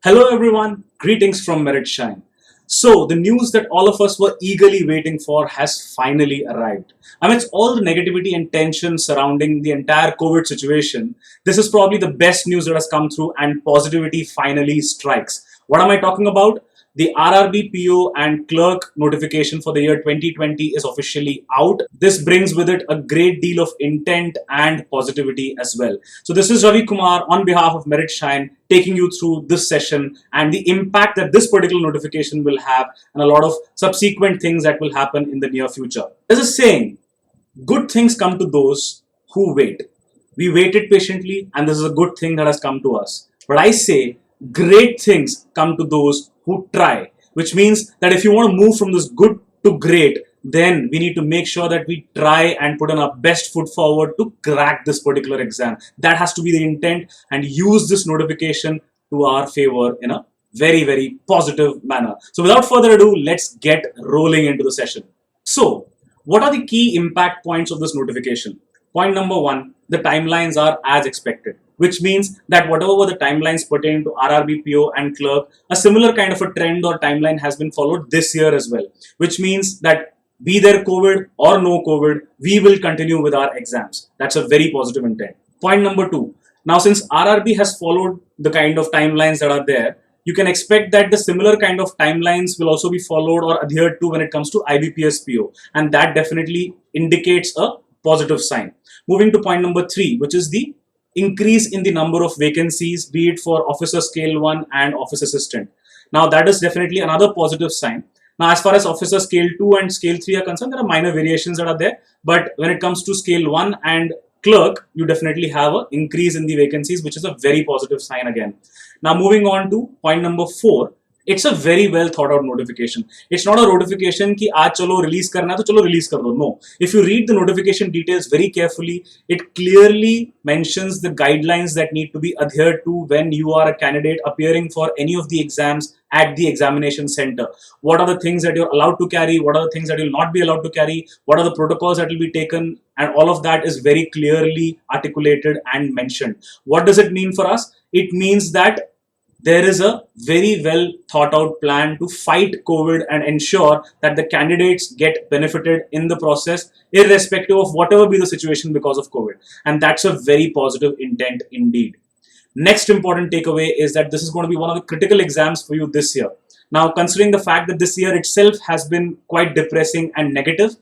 Hello everyone, greetings from Merit Shine. So, the news that all of us were eagerly waiting for has finally arrived. Amidst all the negativity and tension surrounding the entire COVID situation, this is probably the best news that has come through and positivity finally strikes. What am I talking about? The RRB PO and Clerk notification for the year 2020 is officially out. This brings with it a great deal of intent and positivity as well. So this is Ravi Kumar on behalf of Merit Shine taking you through this session and the impact that this particular notification will have and a lot of subsequent things that will happen in the near future. There's a saying, good things come to those who wait. We waited patiently and this is a good thing that has come to us. But I say, great things come to those who try, which means that if you want to move from this good to great, then we need to make sure that we try and put on our best foot forward to crack this particular exam. That has to be the intent, and use this notification to our favor in a very, very positive manner. So without further ado, let's get rolling into the session. So what are the key impact points of this notification? Point number one, the timelines are as expected, which means that whatever were the timelines pertaining to RRB PO and Clerk, a similar kind of a trend or timeline has been followed this year as well, which means that be there COVID or no COVID, we will continue with our exams. That's a very positive intent. Point number two, now since RRB has followed the kind of timelines that are there, you can expect that the similar kind of timelines will also be followed or adhered to when it comes to IBPS PO, and that definitely indicates a positive sign. Moving to point number three, which is the increase in the number of vacancies, be it for officer scale 1 and office assistant. Now that is definitely another positive sign. Now as far as officer scale 2 and scale 3 are concerned, there are minor variations that are there, but when it comes to scale 1 and clerk, you definitely have an increase in the vacancies, which is a very positive sign again. Now moving on to point number 4, it's a very well thought out notification. It's not a notification ki aaj chalo release karna hai to chalo release kar do. No. If you read the notification details very carefully, it clearly mentions the guidelines that need to be adhered to when you are a candidate appearing for any of the exams at the examination center. What are the things that you're allowed to carry? What are the things that you'll not be allowed to carry? What are the protocols that will be taken? And all of that is very clearly articulated and mentioned. What does it mean for us? It means that there is a very well thought out plan to fight COVID and ensure that the candidates get benefited in the process, irrespective of whatever be the situation because of COVID. And that's a very positive intent indeed. Next important takeaway is that this is going to be one of the critical exams for you this year. Now, considering the fact that this year itself has been quite depressing and negative,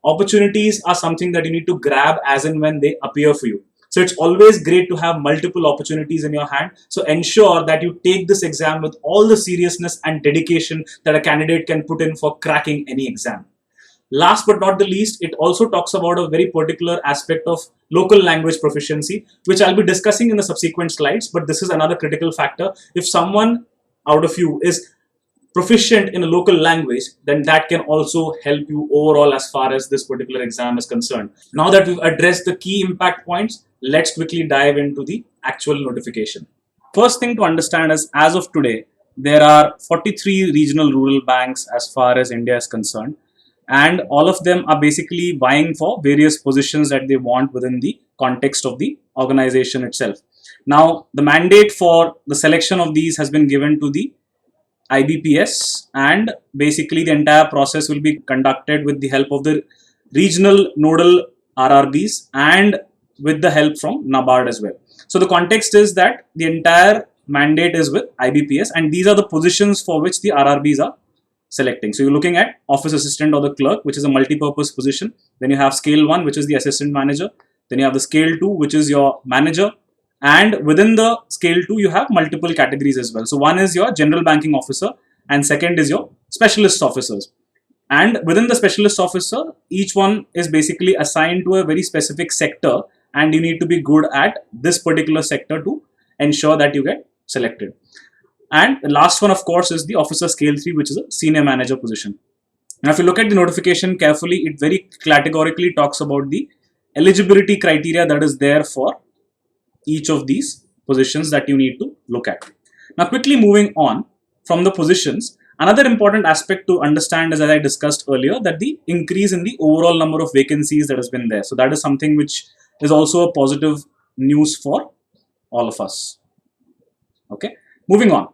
opportunities are something that you need to grab as and when they appear for you. So it's always great to have multiple opportunities in your hand. So ensure that you take this exam with all the seriousness and dedication that a candidate can put in for cracking any exam. Last but not the least, it also talks about a very particular aspect of local language proficiency, which I'll be discussing in the subsequent slides, but this is another critical factor. If someone out of you is proficient in a local language, then that can also help you overall as far as this particular exam is concerned. Now that we've addressed the key impact points, let's quickly dive into the actual notification. First thing to understand is, as of today, there are 43 regional rural banks as far as India is concerned, and all of them are basically vying for various positions that they want within the context of the organization itself. Now, the mandate for the selection of these has been given to the IBPS, and basically the entire process will be conducted with the help of the regional nodal RRBs and with the help from NABARD as well. So the context is that the entire mandate is with IBPS, and these are the positions for which the RRBs are selecting. So you're looking at office assistant or the clerk, which is a multi-purpose position. Then you have scale 1, which is the assistant manager. Then you have the scale 2, which is your manager. And within the scale 2, you have multiple categories as well. So one is your general banking officer, and second is your specialist officers. And within the specialist officer, each one is basically assigned to a very specific sector, and you need to be good at this particular sector to ensure that you get selected. And the last one, of course, is the officer scale 3, which is a senior manager position. Now, if you look at the notification carefully, it very categorically talks about the eligibility criteria that is there for each of these positions that you need to look at. Now, quickly moving on from the positions, another important aspect to understand is, as I discussed earlier, that the increase in the overall number of vacancies that has been there. So that is something which is also a positive news for all of us. Okay, moving on.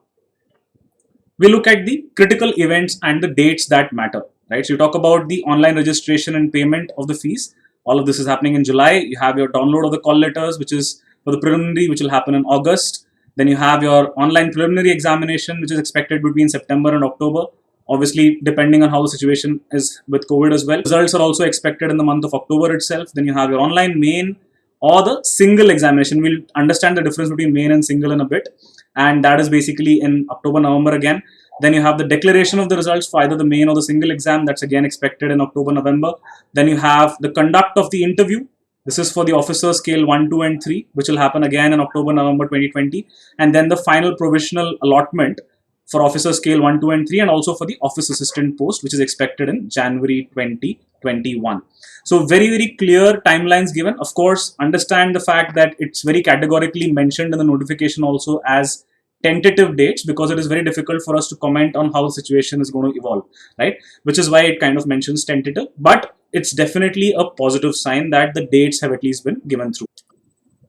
we look at the critical events and the dates that matter, right? So you talk about the online registration and payment of the fees. All of this is happening in July. You have your download of the call letters, which is for the preliminary, which will happen in August. Then you have your online preliminary examination, which is expected between September and October. Obviously, depending on how the situation is with COVID as well. Results are also expected in the month of October itself. Then you have your online main or the single examination. We'll understand the difference between main and single in a bit. And that is basically in October, November again. Then you have the declaration of the results for either the main or the single exam. That's again expected in October, November. Then you have the conduct of the interview. This is for the officer scale 1, 2, and 3, which will happen again in October, November 2020. And then the final provisional allotment for officer scale 1, 2, and 3, and also for the office assistant post, which is expected in January 2021. So very, very clear timelines given. Of course, understand the fact that it's very categorically mentioned in the notification also as tentative dates, because it is very difficult for us to comment on how the situation is going to evolve, right? Which is why it kind of mentions tentative, but it's definitely a positive sign that the dates have at least been given through.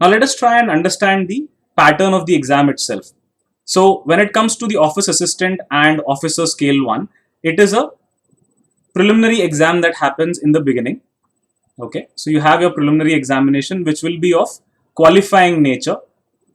Now let us try and understand the pattern of the exam itself. So when it comes to the office assistant and officer scale 1, it is a preliminary exam that happens in the beginning. Okay, so you have your preliminary examination, which will be of qualifying nature.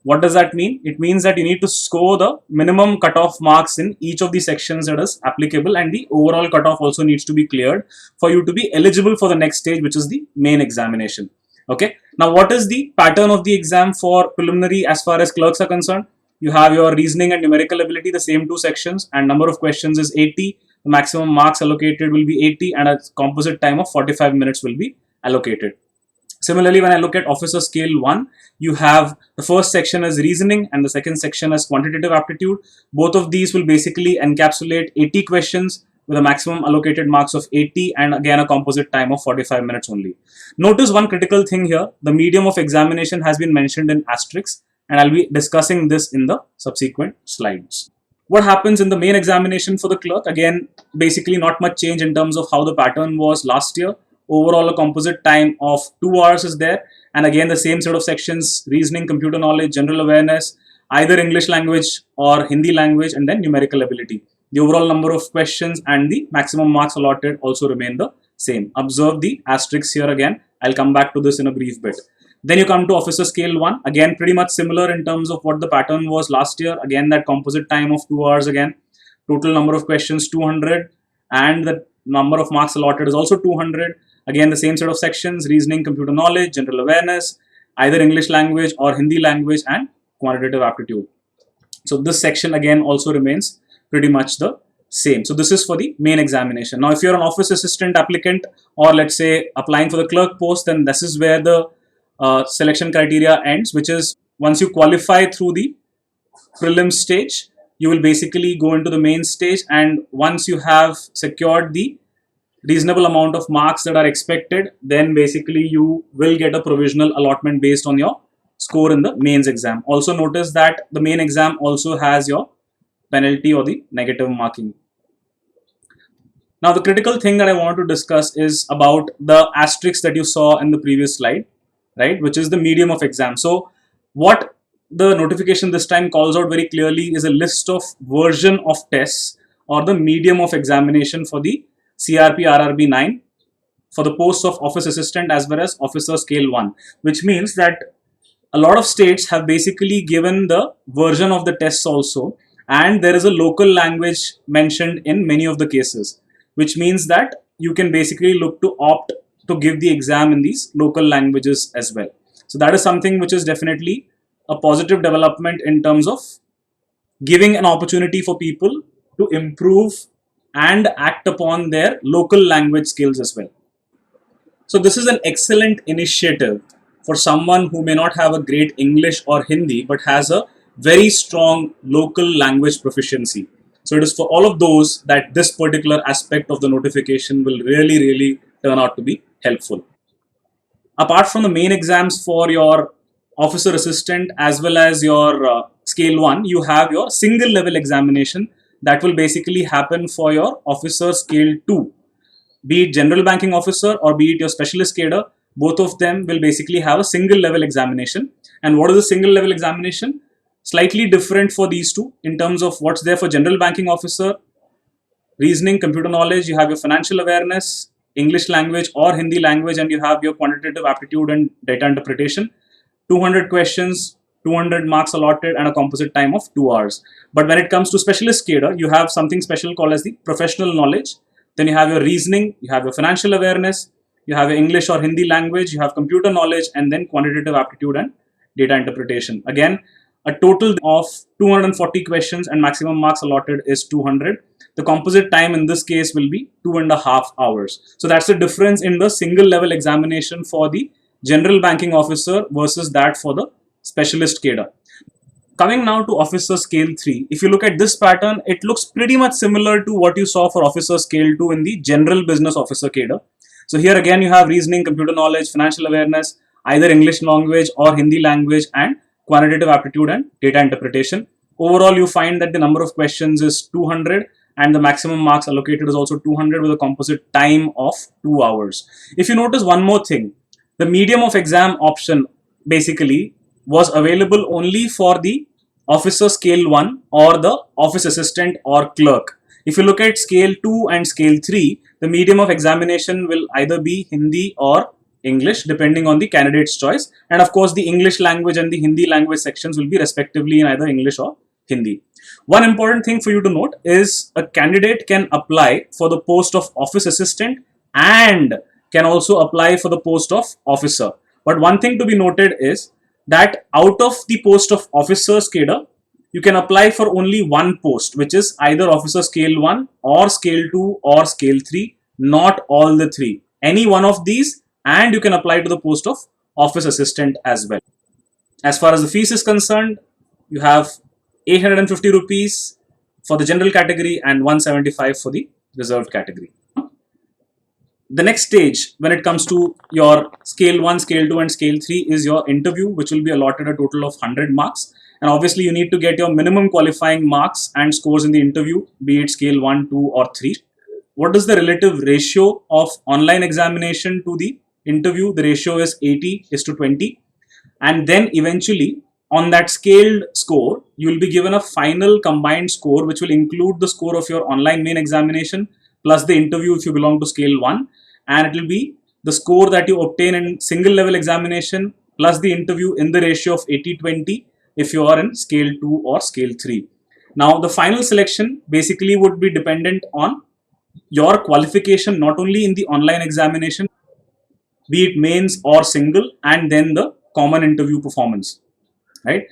What does that mean? It means that you need to score the minimum cutoff marks in each of the sections that is applicable, and the overall cutoff also needs to be cleared for you to be eligible for the next stage, which is the main examination. Okay, now what is the pattern of the exam for preliminary as far as clerks are concerned? You have your reasoning and numerical ability, the same 2 sections, and number of questions is 80. The maximum marks allocated will be 80, and a composite time of 45 minutes will be allocated. Similarly, when I look at officer scale 1, you have the first section as reasoning and the second section as quantitative aptitude. Both of these will basically encapsulate 80 questions with a maximum allocated marks of 80, and again a composite time of 45 minutes only. Notice one critical thing here: the medium of examination has been mentioned in asterisks, and I'll be discussing this in the subsequent slides. What happens in the main examination for the clerk? Again, basically not much change in terms of how the pattern was last year. Overall, a composite time of 2 hours is there, and again the same sort of sections: reasoning, computer knowledge, general awareness, either English language or Hindi language, and then numerical ability. The overall number of questions and the maximum marks allotted also remain the same. Observe the asterisks here again. I'll come back to this in a brief bit. Then you come to officer scale 1, again pretty much similar in terms of what the pattern was last year. Again, that composite time of 2 hours again. Total number of questions 200, and the number of marks allotted is also 200. Again, the same set of sections: reasoning, computer knowledge, general awareness, either English language or Hindi language, and quantitative aptitude. So this section again also remains pretty much the same. So this is for the main examination. Now, if you're an office assistant applicant, or let's say applying for the clerk post, then this is where the selection criteria ends, which is once you qualify through the prelim stage, you will basically go into the main stage, and once you have secured the reasonable amount of marks that are expected, then basically you will get a provisional allotment based on your score in the mains exam. Also notice that the main exam also has your penalty or the negative marking. Now the critical thing that I want to discuss is about the asterisk that you saw in the previous slide, right, which is the medium of exam. So what the notification this time calls out very clearly is a list of version of tests or the medium of examination for the CRP RRB 9 for the posts of office assistant as well as officer scale 1, which means that a lot of states have basically given the version of the tests also, and there is a local language mentioned in many of the cases, which means that you can basically look to opt to give the exam in these local languages as well. So that is something which is definitely a positive development in terms of giving an opportunity for people to improve and act upon their local language skills as well. So this is an excellent initiative for someone who may not have a great English or Hindi but has a very strong local language proficiency. So it is for all of those that this particular aspect of the notification will really turn out to be helpful. Apart from the main exams for your officer assistant as well as your scale 1, you have your single level examination that will basically happen for your officer scale 2. Be it general banking officer or be it your specialist cadre, both of them will basically have a single level examination. And what is a single level examination? slightly different for these two in terms of what's there for general banking officer. Reasoning, computer knowledge, you have your financial awareness, English language or Hindi language, and you have your quantitative aptitude and data interpretation. 200 questions, 200 marks allotted, and a composite time of 2 hours. But when it comes to specialist cadre, you have something special called as the professional knowledge. Then you have your reasoning, you have your financial awareness, you have your English or Hindi language, you have computer knowledge, and then quantitative aptitude and data interpretation. Again, a total of 240 questions and maximum marks allotted is 200. The composite time in this case will be 2.5 hours. So that's the difference in the single level examination for the general banking officer versus that for the specialist cadre. Coming now to officer scale 3, if you look at this pattern, it looks pretty much similar to what you saw for officer scale 2 in the general business officer cadre. So here again you have reasoning, computer knowledge, financial awareness, either English language or Hindi language, and quantitative aptitude and data interpretation. Overall, you find that the number of questions is 200 and the maximum marks allocated is also 200 with a composite time of 2 hours. If you notice one more thing, the medium of exam option basically was available only for the officer scale 1 or the office assistant or clerk. If you look at scale 2 and scale 3, the medium of examination will either be Hindi or English depending on the candidate's choice, and of course the English language and the Hindi language sections will be respectively in either English or Hindi. One important thing for you to note is a candidate can apply for the post of office assistant and can also apply for the post of officer. But one thing to be noted is that out of the post of officer's cadre, you can apply for only one post, which is either officer scale 1 or scale 2 or scale 3, not all the three. Any one of these, and you can apply to the post of office assistant as well. As far as the fees is concerned, you have 850 rupees for the general category and 175 for the reserved category. The next stage when it comes to your scale 1, scale 2 and scale 3 is your interview, which will be allotted a total of 100 marks. And obviously you need to get your minimum qualifying marks and scores in the interview, be it scale 1, 2 or 3. What is the relative ratio of online examination to the interview? The ratio is 80:20. And then eventually on that scaled score, you will be given a final combined score, which will include the score of your online main examination plus the interview if you belong to scale 1, and it will be the score that you obtain in single level examination plus the interview in the ratio of 80:20 if you are in scale 2 or scale 3. Now the final selection basically would be dependent on your qualification not only in the online examination, be it mains or single, and then the common interview performance, right?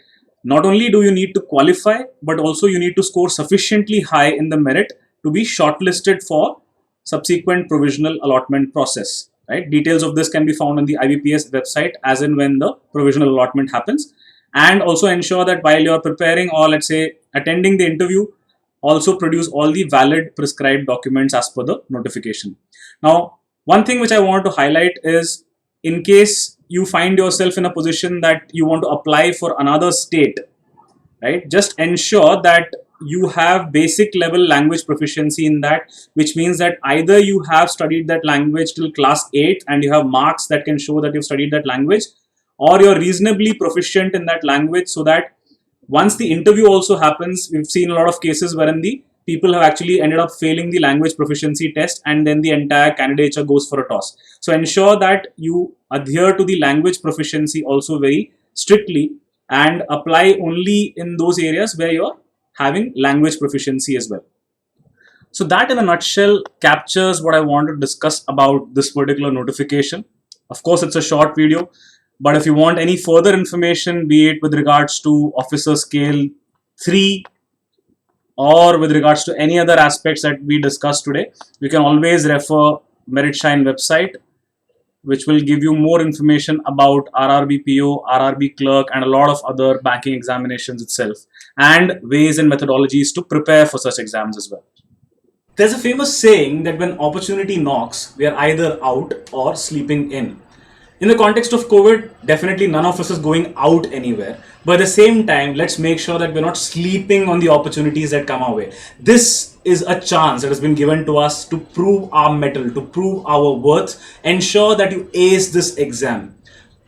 Not only do you need to qualify, but also you need to score sufficiently high in the merit to be shortlisted for subsequent provisional allotment process, right? Details of this can be found on the IBPS website as and when the provisional allotment happens. And also ensure that while you're preparing or let's say attending the interview, also produce all the valid prescribed documents as per the notification. Now, one thing which I want to highlight is in case you find yourself in a position that you want to apply for another state, right? Just ensure that you have basic level language proficiency in that, which means that either you have studied that language till class 8 and you have marks that can show that you've studied that language, or you're reasonably proficient in that language, so that once the interview also happens, we've seen a lot of cases wherein the people have actually ended up failing the language proficiency test and then the entire candidature goes for a toss. So ensure that you adhere to the language proficiency also very strictly and apply only in those areas where you're having language proficiency as well. So that in a nutshell captures what I want to discuss about this particular notification. Of course, it's a short video, but if you want any further information, be it with regards to officer scale 3 or with regards to any other aspects that we discussed today, you can always refer Merit Shine website, which will give you more information about RRB PO, RRB Clerk, and a lot of other banking examinations itself, and ways and methodologies to prepare for such exams as well. There's a famous saying that when opportunity knocks, we are either out or sleeping in. In the context of COVID, definitely none of us is going out anywhere. But at the same time, let's make sure that we're not sleeping on the opportunities that come our way. This is a chance that has been given to us to prove our mettle, to prove our worth. Ensure that you ace this exam.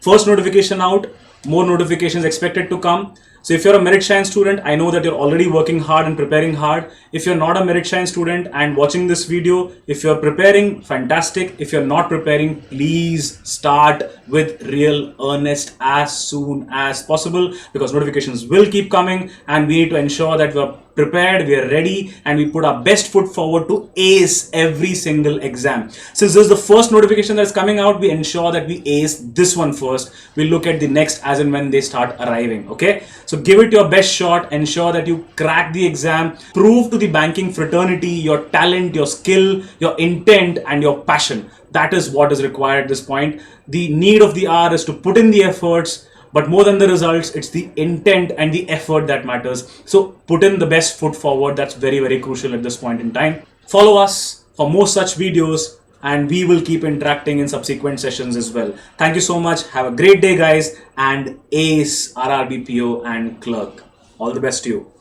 First notification out, more notifications expected to come. So if you're a Merit Shine student, I know that you're already working hard and preparing hard. If you're not a Merit Shine student and watching this video, if you're preparing, fantastic. If you're not preparing, please start with real earnest as soon as possible, because notifications will keep coming and we need to ensure that we're prepared, we are ready, and we put our best foot forward to ace every single exam. Since this is the first notification that's coming out, we ensure that we ace this one first. We look at the next as and when they start arriving. Okay, so give it your best shot, ensure that you crack the exam, prove to the banking fraternity your talent, your skill, your intent, and your passion. That is what is required at this point. The need of the hour is to put in the efforts, but more than the results, it's the intent and the effort that matters. So put in the best foot forward. That's very, very crucial at this point in time. Follow us for more such videos, and we will keep interacting in subsequent sessions as well. Thank you so much. Have a great day, guys, and ace RRB PO and Clerk. All the best to you.